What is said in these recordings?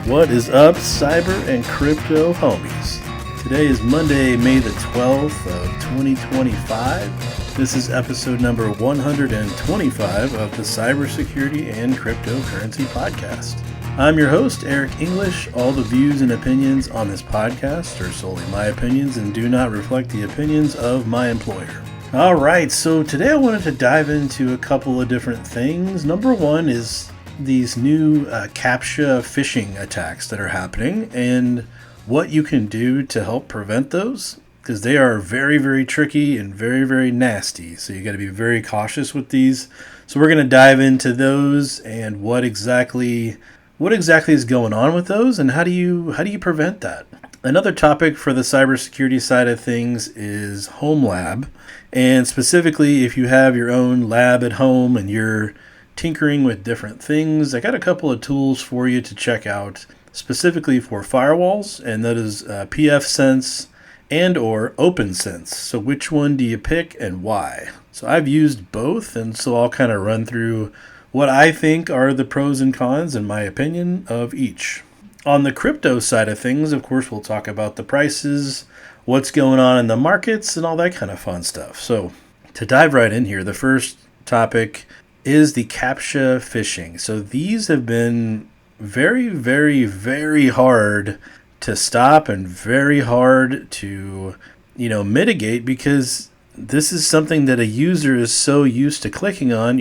What is up, cyber and crypto homies? Today is Monday, May the 12th of 2025. This is episode number 125 of the Cybersecurity and Cryptocurrency Podcast. I'm your host, Eric English. All the views and opinions on this podcast are solely my opinions and do not reflect the opinions of my employer. All right, so today I wanted to dive into a couple of different things. Number one is these new Captcha phishing attacks that are happening and what you can do to help prevent those, because they are very, very tricky and very, very nasty. So you got to be very cautious with these. So we're going to dive into those and what exactly is going on with those and how do you prevent that. Another topic for the cybersecurity side of things is home lab, and specifically if you have your own lab at home and you're tinkering with different things, I got a couple of tools for you to check out specifically for firewalls, and that is PFSense and or Opnsense. So which one do you pick and why? So I've used both, and so I'll kind of run through what I think are the pros and cons in my opinion of each. On the crypto side of things, of course, we'll talk about the prices, what's going on in the markets, and all that kind of fun stuff. So to dive right in here, the first topic is the Captcha phishing. So these have been very, very, very hard to stop and very hard to, mitigate, because this is something that a user is so used to clicking on,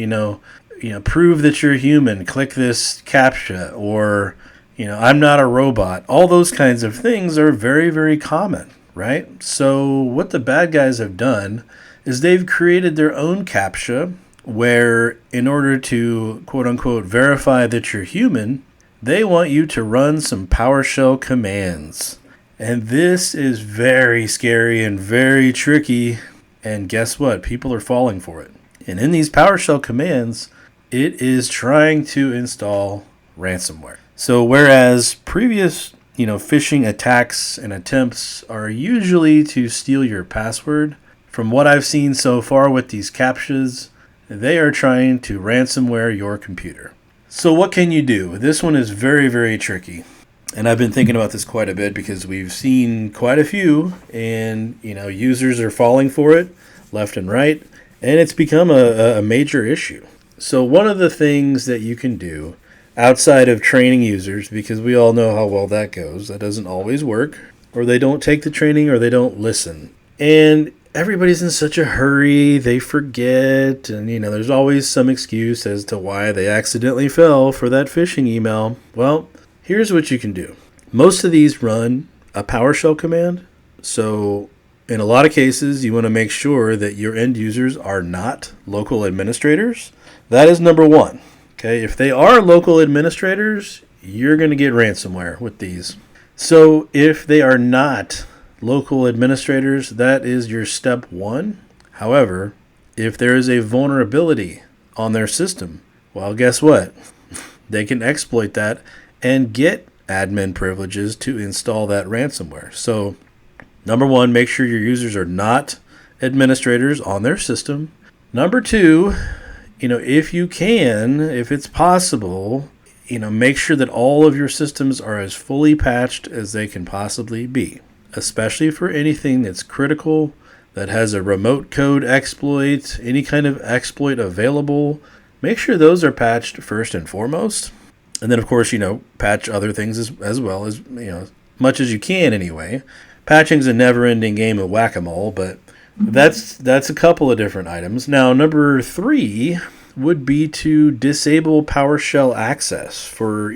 prove that you're human, click this Captcha, or, I'm not a robot. All those kinds of things are very, very common, right? So what the bad guys have done is they've created their own Captcha where in order to quote-unquote verify that you're human, they want you to run some PowerShell commands. And this is very scary and very tricky, and guess what? People are falling for it. And in these PowerShell commands, it is trying to install ransomware. So whereas previous phishing attacks and attempts are usually to steal your password, from what I've seen so far with these CAPTCHAs, they are trying to ransomware your computer. So what can you do? This one is very, very tricky. And I've been thinking about this quite a bit because we've seen quite a few, and users are falling for it left and right, and it's become a major issue. So one of the things that you can do outside of training users, because we all know how well that goes, that doesn't always work, or they don't take the training or they don't listen. And everybody's in such a hurry, they forget, and there's always some excuse as to why they accidentally fell for that phishing email. Well, here's what you can do. Most of these run a PowerShell command, so in a lot of cases you want to make sure that your end users are not local administrators. That is number one. Okay, if they are local administrators, you're going to get ransomware with these. So if they are not local administrators, that is your step one. However, if there is a vulnerability on their system, well, guess what? They can exploit that and get admin privileges to install that ransomware. So, number one, make sure your users are not administrators on their system. Number two, if you can, if it's possible, make sure that all of your systems are as fully patched as they can possibly be, especially for anything that's critical, that has a remote code exploit, any kind of exploit available. Make sure those are patched first and foremost. And then, of course, patch other things as well, as much as you can anyway. Patching's a never-ending game of whack-a-mole, but that's a couple of different items. Now, number three would be to disable PowerShell access for,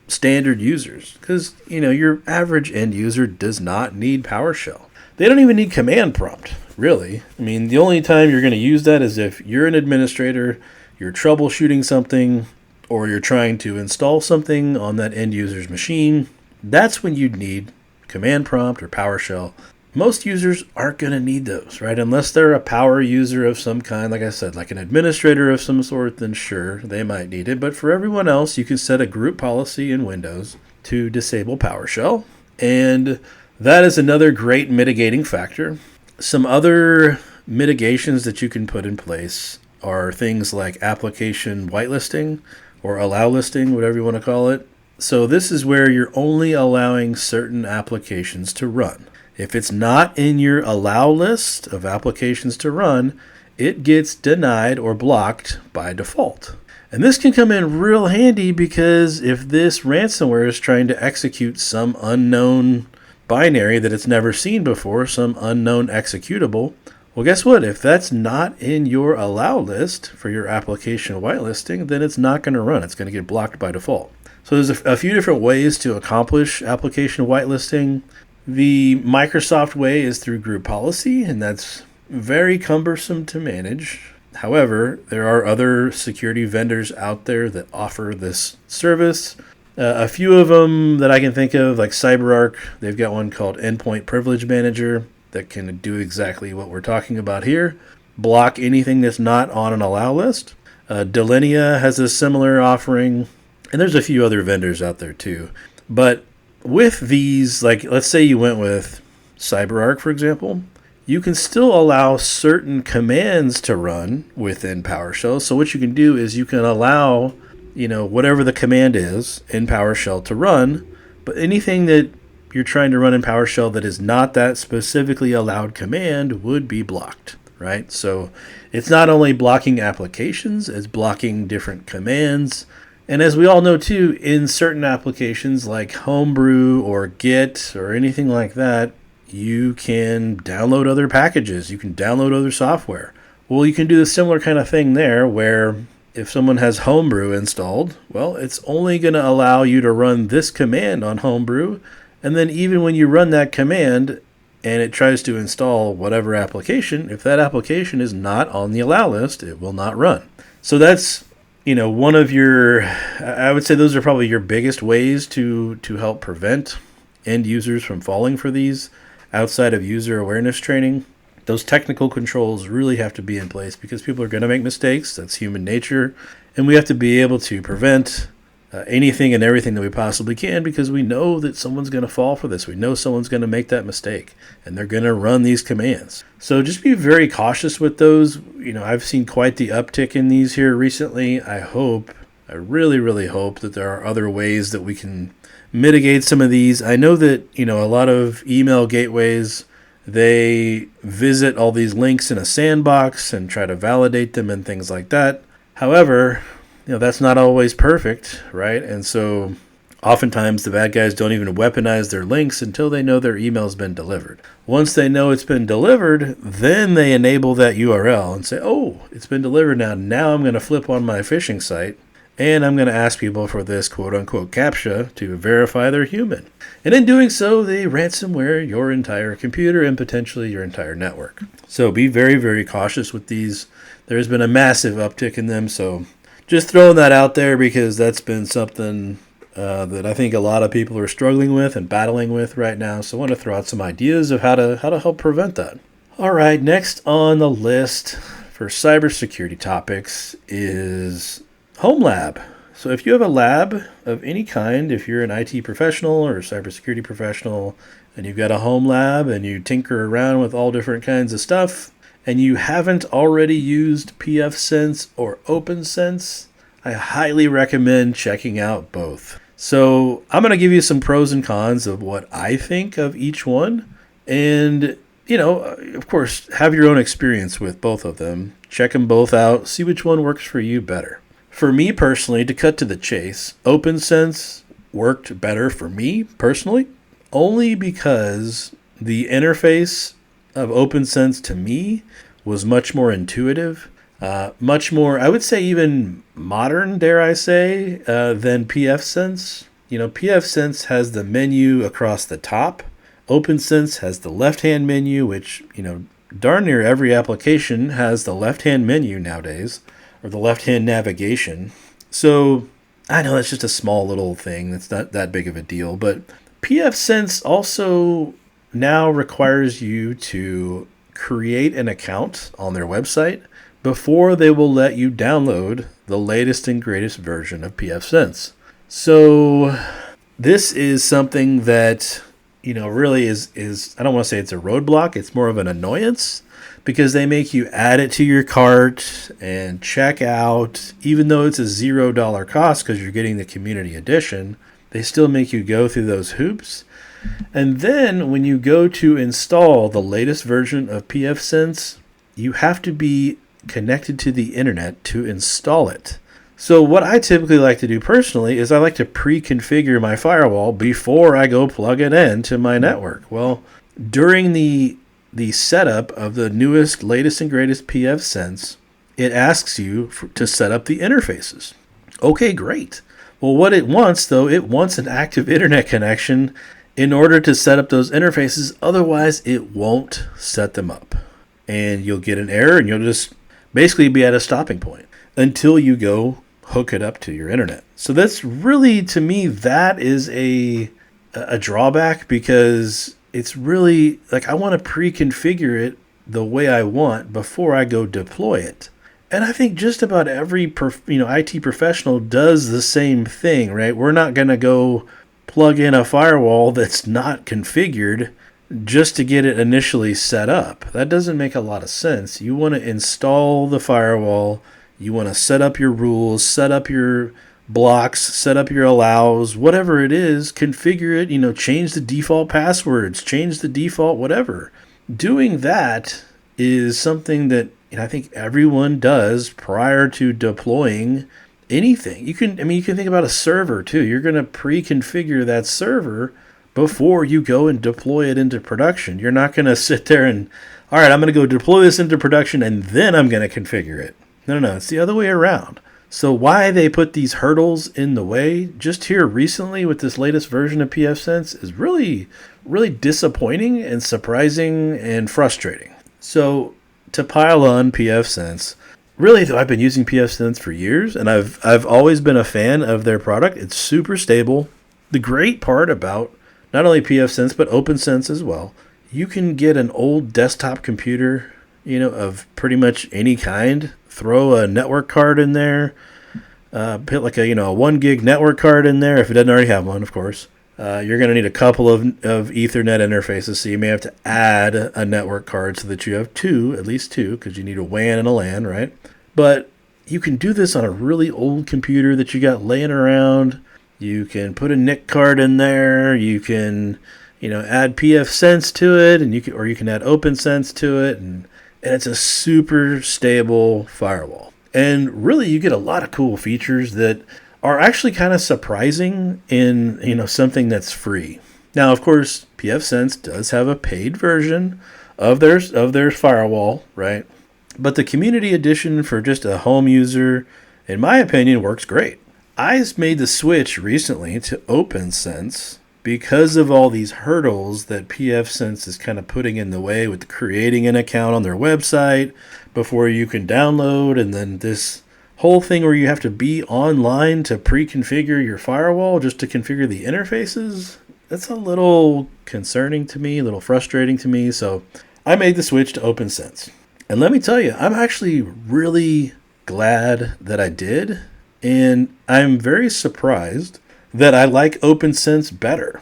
standard users, because your average end user does not need PowerShell. They don't even need command prompt, really. I mean, the only time you're going to use that is if you're an administrator, you're troubleshooting something, or you're trying to install something on that end user's machine. That's when you'd need command prompt or PowerShell. Most users aren't going to need those, right? Unless they're a power user of some kind, like I said, like an administrator of some sort, then sure, they might need it. But for everyone else, you can set a group policy in Windows to disable PowerShell. And that is another great mitigating factor. Some other mitigations that you can put in place are things like application whitelisting or allow listing, whatever you want to call it. So this is where you're only allowing certain applications to run. If it's not in your allow list of applications to run, it gets denied or blocked by default. And this can come in real handy because if this ransomware is trying to execute some unknown binary that it's never seen before, some unknown executable, well, guess what? If that's not in your allow list for your application whitelisting, then it's not going to run. It's going to get blocked by default. So there's a few different ways to accomplish application whitelisting. The Microsoft way is through group policy, and that's very cumbersome to manage. However, there are other security vendors out there that offer this service. A few of them that I can think of, like CyberArk, they've got one called Endpoint Privilege Manager that can do exactly what we're talking about here. Block anything that's not on an allow list. Delinea has a similar offering, and there's a few other vendors out there too. But with these, like let's say you went with CyberArk, for example, you can still allow certain commands to run within PowerShell. So what you can do is you can allow, whatever the command is in PowerShell to run, but anything that you're trying to run in PowerShell that is not that specifically allowed command would be blocked, right? So it's not only blocking applications, it's blocking different commands. And as we all know too, in certain applications like Homebrew or Git or anything like that, you can download other packages, you can download other software. Well, you can do a similar kind of thing there where if someone has Homebrew installed, well, it's only going to allow you to run this command on Homebrew. And then even when you run that command and it tries to install whatever application, if that application is not on the allow list, it will not run. So that's, one of I would say those are probably your biggest ways to help prevent end users from falling for these outside of user awareness training. Those technical controls really have to be in place because people are going to make mistakes. That's human nature. And we have to be able to prevent anything and everything that we possibly can because we know that someone's going to fall for this. We know someone's going to make that mistake and they're going to run these commands. So just be very cautious with those. I've seen quite the uptick in these here recently. I really, really hope that there are other ways that we can mitigate some of these. I know that, a lot of email gateways, they visit all these links in a sandbox and try to validate them and things like that. However, that's not always perfect, right? And so oftentimes the bad guys don't even weaponize their links until they know their email's been delivered. Once they know it's been delivered, then they enable that URL and say, oh, it's been delivered now. Now I'm going to flip on my phishing site and I'm going to ask people for this quote-unquote Captcha to verify they're human. And in doing so, they ransomware your entire computer and potentially your entire network. So be very, very cautious with these. There's been a massive uptick in them, so just throwing that out there because that's been something that I think a lot of people are struggling with and battling with right now. So I want to throw out some ideas of how to help prevent that. All right, next on the list for cybersecurity topics is home lab. So if you have a lab of any kind, if you're an IT professional or a cybersecurity professional and you've got a home lab and you tinker around with all different kinds of stuff and you haven't already used PFSense or Opnsense, I highly recommend checking out both. So I'm going to give you some pros and cons of what I think of each one. And, of course, have your own experience with both of them. Check them both out. See which one works for you better. For me personally, to cut to the chase, Opnsense worked better for me personally, only because the interface of Opnsense to me was much more intuitive, much more, I would say even modern, dare I say, than PFSense. PFSense has the menu across the top. Opnsense has the left-hand menu, which, darn near every application has the left-hand menu nowadays, or the left-hand navigation. So I know that's just a small little thing. That's not that big of a deal. But PFSense also now requires you to create an account on their website before they will let you download the latest and greatest version of PFSense. So this is something that, really is I don't want to say it's a roadblock. It's more of an annoyance, because they make you add it to your cart and check out, even though it's a $0 cost because you're getting the community edition. They still make you go through those hoops. And then when you go to install the latest version of PFSense, you have to be connected to the internet to install it. So what I typically like to do personally is I like to pre-configure my firewall before I go plug it into my network. Well, during the setup of the newest, latest, and greatest PFSense, it asks you to set up the interfaces. Okay, great. Well, what it wants, though, it wants an active internet connection in order to set up those interfaces. Otherwise, it won't set them up. And you'll get an error, and you'll just basically be at a stopping point until you go hook it up to your internet. So that's really, to me, that is a drawback, because it's really like I want to pre-configure it the way I want before I go deploy it. And I think just about every IT professional does the same thing, right? We're not going to go plug in a firewall that's not configured just to get it initially set up. That doesn't make a lot of sense. You want to install the firewall. You want to set up your rules, set up your blocks, set up your allows, whatever it is, configure it, change the default passwords, change the default whatever. Doing that is something that I think everyone does prior to deploying anything. You can think about a server too. You're going to pre-configure that server before you go and deploy it into production. You're not going to sit there and, all right, I'm going to go deploy this into production and then I'm going to configure it. No, it's the other way around. So why they put these hurdles in the way just here recently with this latest version of PFSense is really, really disappointing and surprising and frustrating. So to pile on PFSense, really though, I've been using PFSense for years, and I've always been a fan of their product. It's super stable. The great part about not only PFSense but Opnsense as well, you can get an old desktop computer, of pretty much any kind. Throw a network card in there, put like a 1 gig network card in there if it doesn't already have one, of course. You're going to need a couple of Ethernet interfaces, so you may have to add a network card so that you have at least two, because you need a WAN and a LAN, right? But you can do this on a really old computer that you got laying around. You can put a NIC card in there. You can, add PFSense to it, and you can add Opnsense to it, and it's a super stable firewall. And really, you get a lot of cool features that are actually kind of surprising in, something that's free. Now, of course, PFSense does have a paid version of their firewall, right? But the community edition for just a home user, in my opinion, works great. I made the switch recently to Opnsense because of all these hurdles that PFSense is kind of putting in the way with creating an account on their website before you can download, and then this whole thing where you have to be online to pre-configure your firewall just to configure the interfaces. That's a little concerning to me, a little frustrating to me, so I made the switch to Opnsense. And let me tell you, I'm actually really glad that I did, and I'm very surprised that I like Opnsense better.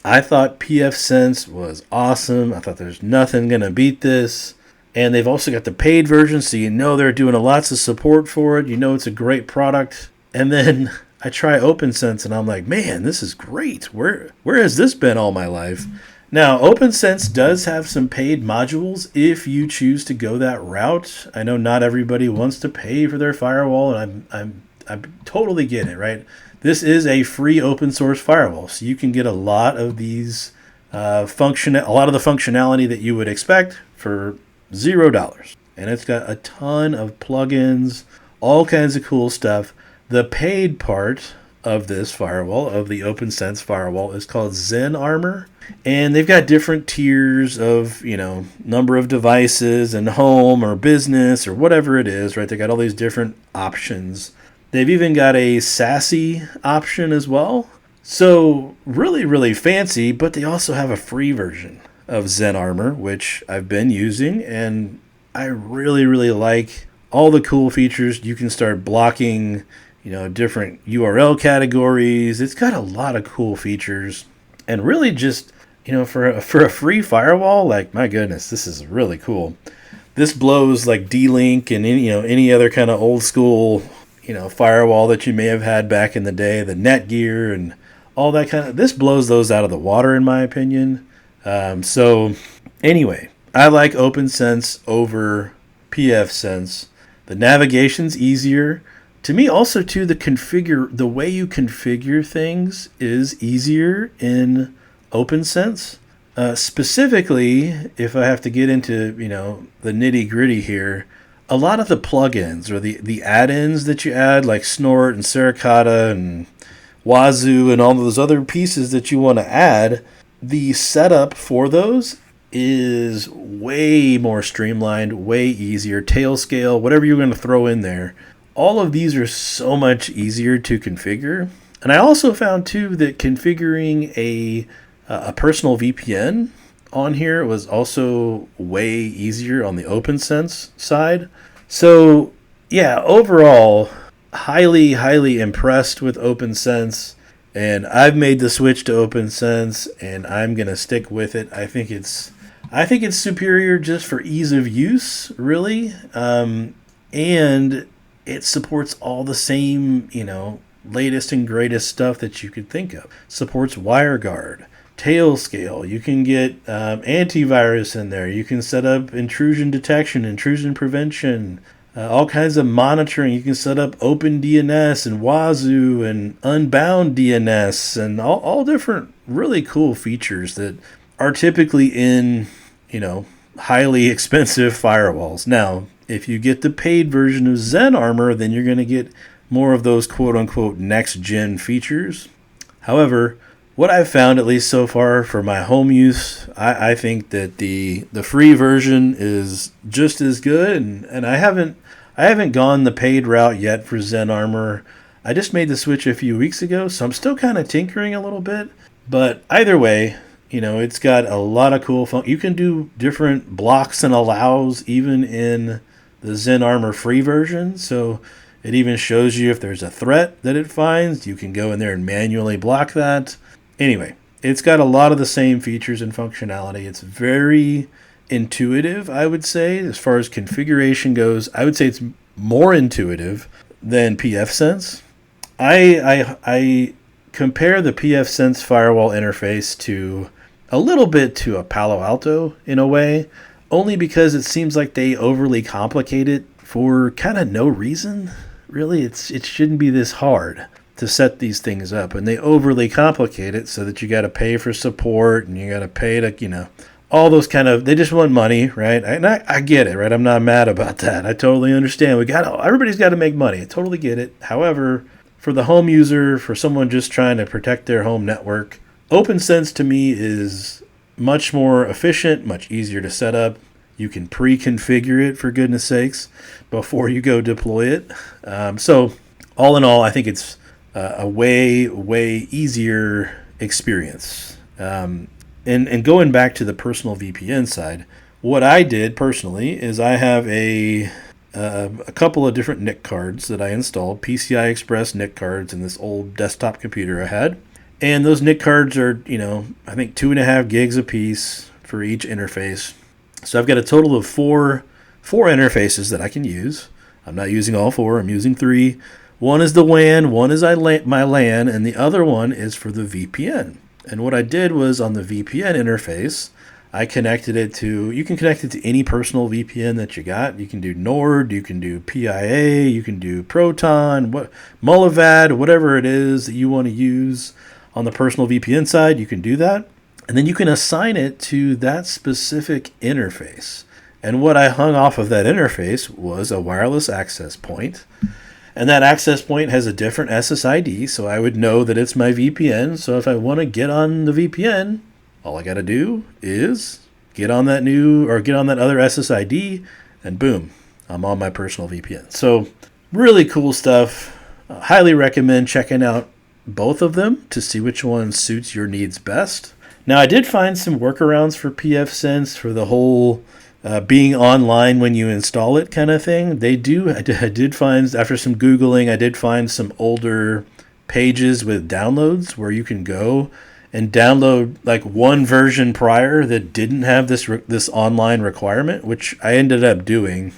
I thought PFSense was awesome. I thought there's nothing going to beat this. And they've also got the paid version, so they're doing lots of support for it. It's a great product. And then I try Opnsense, and I'm like, man, this is great. Where has this been all my life? Now, Opnsense does have some paid modules if you choose to go that route. I know not everybody wants to pay for their firewall, and I totally get it, right? This is a free open source firewall, so you can get a lot of these a lot of the functionality that you would expect for $0. And it's got a ton of plugins, all kinds of cool stuff. The paid part of this firewall, of the Opnsense firewall, is called ZenArmor. And they've got different tiers of, number of devices and home or business or whatever it is, right? They got all these different options. They've even got a SASE option as well. So really, really fancy, but they also have a free version of ZenArmor, which I've been using, and I really, really like all the cool features. You can start blocking, different URL categories. It's got a lot of cool features, and really just, for a free firewall, like, my goodness, this is really cool. This blows like D-Link and any other kind of old school, firewall that you may have had back in the day, the Netgear and all that kind of. This blows those out of the water, in my opinion. So anyway, I like Opnsense over PFSense. The navigation's easier. To me, also too, the way you configure things is easier in Opnsense. Specifically, if I have to get into the nitty gritty here, a lot of the plugins or the add-ins that you add, like Snort and Suricata and Wazoo and all those other pieces that you want to add, the setup for those is way more streamlined, way easier. Tailscale, whatever you're going to throw in there, all of these are so much easier to configure. And I also found too that configuring a personal VPN on here was also way easier on the Opnsense side. So yeah, overall, highly impressed with Opnsense, and I've made the switch to Opnsense, and I'm gonna stick with it. I think it's superior just for ease of use, really, and it supports all the same latest and greatest stuff that you could think of. Supports WireGuard, Tailscale. You can get antivirus in there. You can set up intrusion detection, intrusion prevention, all kinds of monitoring. You can set up OpenDNS and Wazoo and Unbound DNS and all different really cool features that are typically in, highly expensive firewalls. Now, if you get the paid version of ZenArmor, then you're going to get more of those quote-unquote next-gen features. However, what I've found, at least so far for my home use, I think that the free version is just as good, and I haven't gone the paid route yet for ZenArmor. I just made the switch a few weeks ago, so I'm still kind of tinkering a little bit. But either way, it's got a lot of cool fun. You can do different blocks and allows even in the ZenArmor free version. So it even shows you if there's a threat that it finds. You can go in there and manually block that. Anyway, it's got a lot of the same features and functionality. It's very intuitive, I would say, as far as configuration goes. I would say it's more intuitive than PFSense. I compare the PFSense firewall interface to a little bit to a Palo Alto in a way, only because it seems like they overly complicate it for kind of no reason. Really, it shouldn't be this hard to set these things up, and they overly complicate it so that you got to pay for support and you got to pay to, all those kind of, they just want money, right? And I get it, right? I'm not mad about that. I totally understand. Everybody's got to make money. I totally get it. However, for the home user, for someone just trying to protect their home network, Opnsense to me is much more efficient, much easier to set up. You can pre-configure it, for goodness sakes, before you go deploy it. So all in all, I think it's a way easier experience. And going back to the personal VPN side, what I did personally is I have a couple of different NIC cards that I installed, PCI Express NIC cards in this old desktop computer I had. And those NIC cards are, I think 2.5 gigs a piece for each interface. So I've got a total of four interfaces that I can use. I'm not using all four. I'm using 3. One is the WAN, one is my LAN, and the other one is for the VPN. And what I did was on the VPN interface, I connected it to, you can connect it to any personal VPN that you got. You can do Nord, you can do PIA, you can do Proton, Mullvad, whatever it is that you want to use on the personal VPN side, you can do that. And then you can assign it to that specific interface. And what I hung off of that interface was a wireless access point. And that access point has a different SSID, so I would know that it's my VPN. So if I want to get on the VPN, all I got to do is get on that other SSID, and boom, I'm on my personal VPN. So really cool stuff. Highly recommend checking out both of them to see which one suits your needs best. Now, I did find some workarounds for PFSense for the whole being online when you install it kind of thing. I did find, after some Googling, I did find some older pages with downloads where you can go and download like one version prior that didn't have this online requirement, which I ended up doing.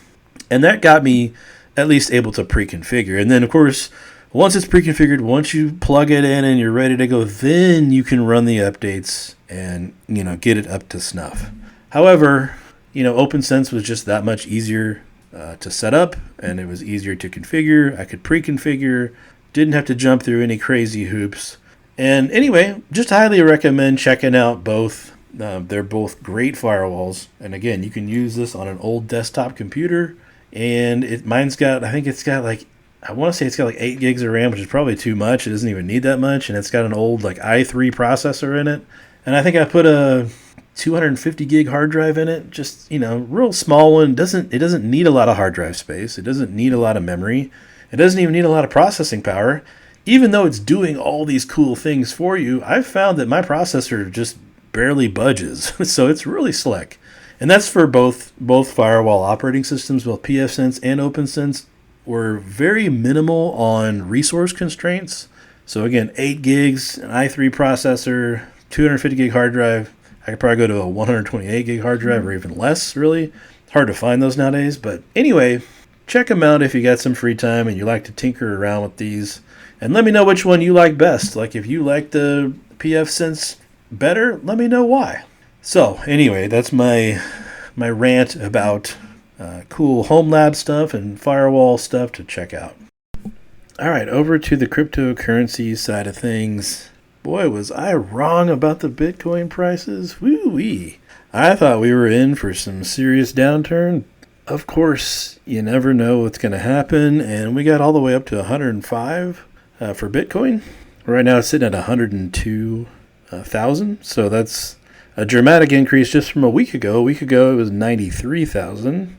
And that got me at least able to pre-configure. And then, of course, Once it's pre-configured, once you plug it in and you're ready to go, then you can run the updates and, get it up to snuff. However, Opnsense was just that much easier to set up, and it was easier to configure. I could pre-configure, didn't have to jump through any crazy hoops. And anyway, just highly recommend checking out both. They're both great firewalls. And again, you can use this on an old desktop computer. And I want to say it's got like 8 gigs of RAM, which is probably too much. It doesn't even need that much. And it's got an old like i3 processor in it. And I think I put a 250 gig hard drive in it. Just, real small one. It doesn't need a lot of hard drive space. It doesn't need a lot of memory. It doesn't even need a lot of processing power. Even though it's doing all these cool things for you, I've found that my processor just barely budges. So it's really slick. And that's for both firewall operating systems, both PFSense and Opnsense. Were very minimal on resource constraints. So again, 8 gigs, an i3 processor, 250 gig hard drive. I could probably go to a 128 gig hard drive or even less, really. It's hard to find those nowadays. But anyway, check them out if you got some free time and you like to tinker around with these. And let me know which one you like best. Like if you like the PFSense better, let me know why. So anyway, that's my rant about cool home lab stuff and firewall stuff to check out. All right, over to the cryptocurrency side of things. Boy, was I wrong about the Bitcoin prices. Woo-wee. I thought we were in for some serious downturn. Of course, you never know what's going to happen, and we got all the way up to 105 for Bitcoin. Right now it's sitting at 102,000, so that's a dramatic increase just from a week ago. A week ago it was 93,000.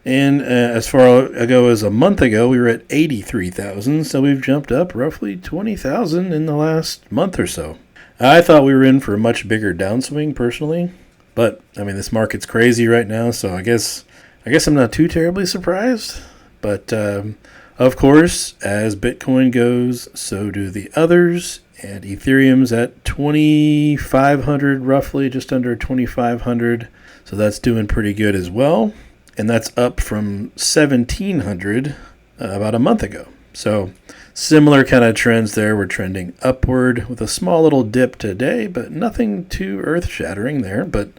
And as far ago as a month ago, we were at 83,000. So we've jumped up roughly 20,000 in the last month or so. I thought we were in for a much bigger downswing personally. But, this market's crazy right now. So I guess I'm not too terribly surprised. But, of course, as Bitcoin goes, so do the others. And Ethereum's at 2,500 roughly, just under 2,500. So that's doing pretty good as well. And that's up from 1,700 about a month ago. So similar kind of trends there. We're trending upward with a small little dip today, but nothing too earth-shattering there. But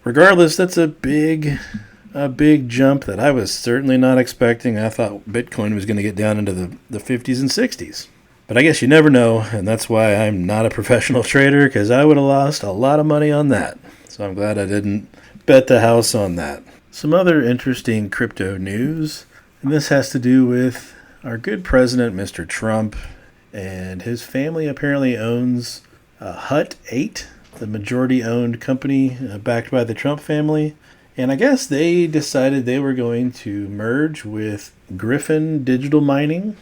regardless, that's a big jump that I was certainly not expecting. I thought Bitcoin was going to get down into the 50s and 60s. But I guess you never know, and that's why I'm not a professional trader, because I would have lost a lot of money on that. So I'm glad I didn't bet the house on that. Some other interesting crypto news, and this has to do with our good president, Mr. Trump, and his family apparently owns Hut 8, the majority-owned company backed by the Trump family. And I guess they decided they were going to merge with Griffin Digital Mining.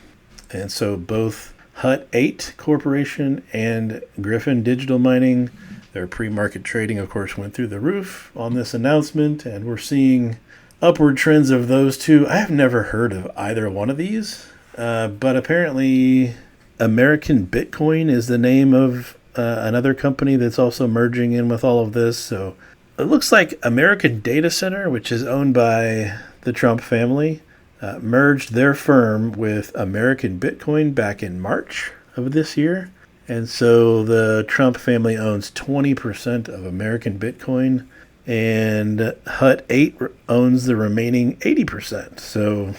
And so both Hut 8 Corporation and Griffin Digital Mining, their pre-market trading, of course, went through the roof on this announcement, and we're seeing upward trends of those two. I have never heard of either one of these, but apparently American Bitcoin is the name of another company that's also merging in with all of this. So it looks like American Data Center, which is owned by the Trump family, merged their firm with American Bitcoin back in March of this year. And so the Trump family owns 20% of American Bitcoin, and Hut 8 owns the remaining 80%. So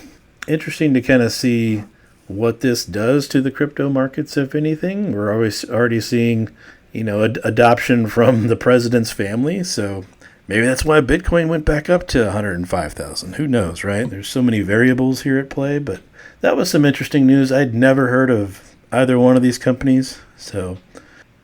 interesting to kind of see what this does to the crypto markets, if anything. We're already seeing, adoption from the president's family. So maybe that's why Bitcoin went back up to 105,000. Who knows, right? There's so many variables here at play, but that was some interesting news. I'd never heard of either one of these companies. So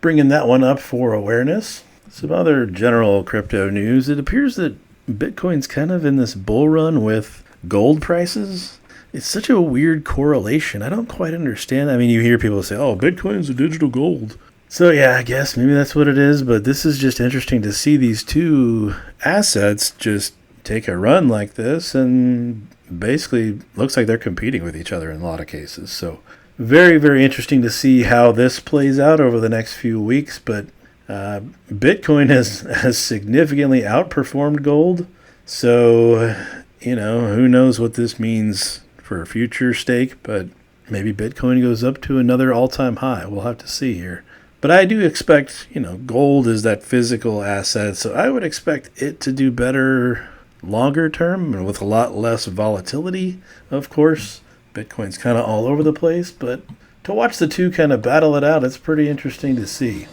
bringing that one up for awareness. Some other general crypto news. It appears that Bitcoin's kind of in this bull run with gold prices. It's such a weird correlation. I don't quite understand. You hear people say, oh, Bitcoin's a digital gold. So yeah, I guess maybe that's what it is. But this is just interesting to see these two assets just take a run like this, and basically looks like they're competing with each other in a lot of cases. So very, very interesting to see how this plays out over the next few weeks. But Bitcoin has significantly outperformed gold. So, who knows what this means for a future stake. But maybe Bitcoin goes up to another all-time high. We'll have to see here. But I do expect, gold is that physical asset, so I would expect it to do better longer term and with a lot less volatility, of course. Bitcoin's kind of all over the place, but to watch the two kind of battle it out, it's pretty interesting to see.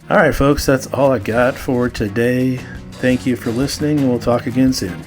All right, folks, that's all I got for today. Thank you for listening, and we'll talk again soon.